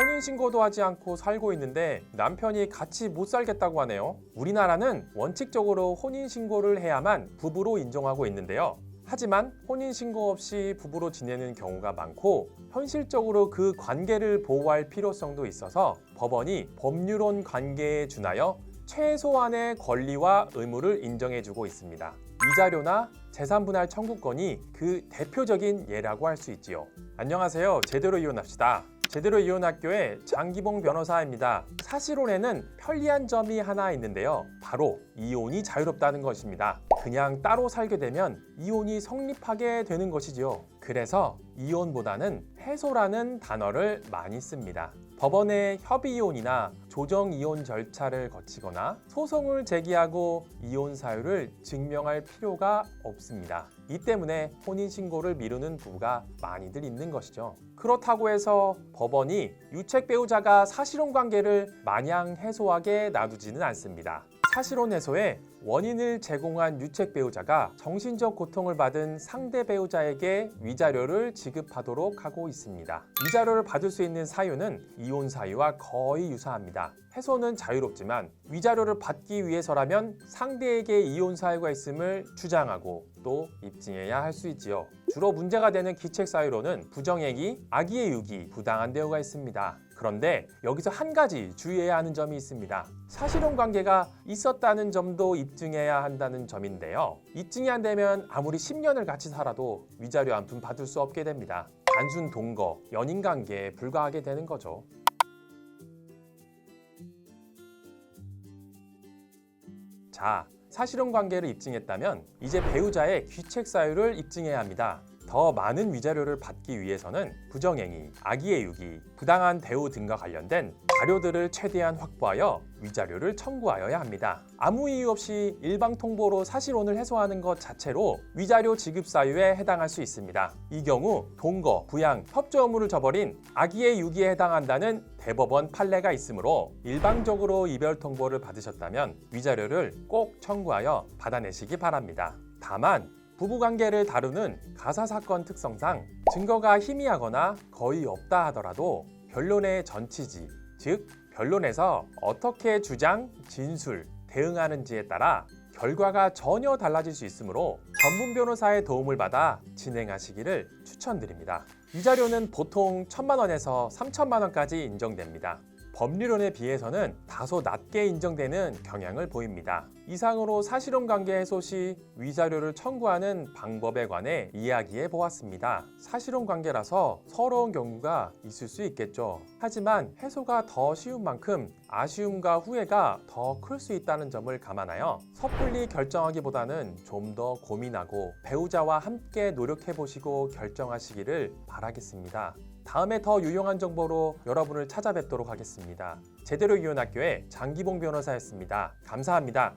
혼인신고도 하지 않고 살고 있는데 남편이 같이 못 살겠다고 하네요. 우리나라는 원칙적으로 혼인신고를 해야만 부부로 인정하고 있는데요. 하지만 혼인신고 없이 부부로 지내는 경우가 많고 현실적으로 그 관계를 보호할 필요성도 있어서 법원이 법률혼 관계에 준하여 최소한의 권리와 의무를 인정해주고 있습니다. 위자료나 재산분할 청구권이 그 대표적인 예라고 할 수 있지요. 안녕하세요. 제대로 이혼합시다. 제대로 이혼학교의 장기봉 변호사입니다. 사실혼에는 편리한 점이 하나 있는데요. 바로 이혼이 자유롭다는 것입니다. 그냥 따로 살게 되면 이혼이 성립하게 되는 것이지요. 그래서 이혼보다는 해소라는 단어를 많이 씁니다. 법원의 협의이혼이나 조정이혼 절차를 거치거나 소송을 제기하고 이혼 사유를 증명할 필요가 없습니다. 이 때문에 혼인신고를 미루는 부부가 많이들 있는 것이죠. 그렇다고 해서 법원이 유책 배우자가 사실혼 관계를 마냥 해소하게 놔두지는 않습니다. 사실혼 해소에 원인을 제공한 유책 배우자가 정신적 고통을 받은 상대 배우자에게 위자료를 지급하도록 하고 있습니다. 위자료를 받을 수 있는 사유는 이혼 사유와 거의 유사합니다. 해소는 자유롭지만 위자료를 받기 위해서라면 상대에게 이혼 사유가 있음을 주장하고 또 입증해야 할 수 있지요. 주로 문제가 되는 기책 사유로는 부정행위, 악의의 유기, 부당한 대우가 있습니다. 그런데 여기서 한 가지 주의해야 하는 점이 있습니다. 사실혼 관계가 있었다는 점도 입증해야 한다는 점인데요. 입증이 안 되면 아무리 10년을 같이 살아도 위자료 한 푼 받을 수 없게 됩니다. 단순 동거, 연인 관계에 불과하게 되는 거죠. 자, 사실혼 관계를 입증했다면 이제 배우자의 귀책 사유를 입증해야 합니다. 더 많은 위자료를 받기 위해서는 부정행위, 악의의 유기, 부당한 대우 등과 관련된 자료들을 최대한 확보하여 위자료를 청구하여야 합니다. 아무 이유 없이 일방 통보로 사실혼을 해소하는 것 자체로 위자료 지급 사유에 해당할 수 있습니다. 이 경우 동거, 부양, 협조 의무를 저버린 악의의 유기에 해당한다는 대법원 판례가 있으므로 일방적으로 이별 통보를 받으셨다면 위자료를 꼭 청구하여 받아내시기 바랍니다. 다만 부부관계를 다루는 가사사건 특성상 증거가 희미하거나 거의 없다 하더라도 변론의 전치지, 즉 변론에서 어떻게 주장, 진술, 대응하는지에 따라 결과가 전혀 달라질 수 있으므로 전문 변호사의 도움을 받아 진행하시기를 추천드립니다. 위자료는 보통 1,000만 원에서 3,000만 원까지 인정됩니다. 법률론에 비해서는 다소 낮게 인정되는 경향을 보입니다. 이상으로 사실혼 관계 해소 시 위자료를 청구하는 방법에 관해 이야기해 보았습니다. 사실혼 관계라서 서러운 경우가 있을 수 있겠죠. 하지만 해소가 더 쉬운 만큼 아쉬움과 후회가 더 클 수 있다는 점을 감안하여 섣불리 결정하기보다는 좀 더 고민하고 배우자와 함께 노력해 보시고 결정하시기를 바라겠습니다. 다음에 더 유용한 정보로 여러분을 찾아뵙도록 하겠습니다. 제대로 이혼학교의 장기봉 변호사였습니다. 감사합니다.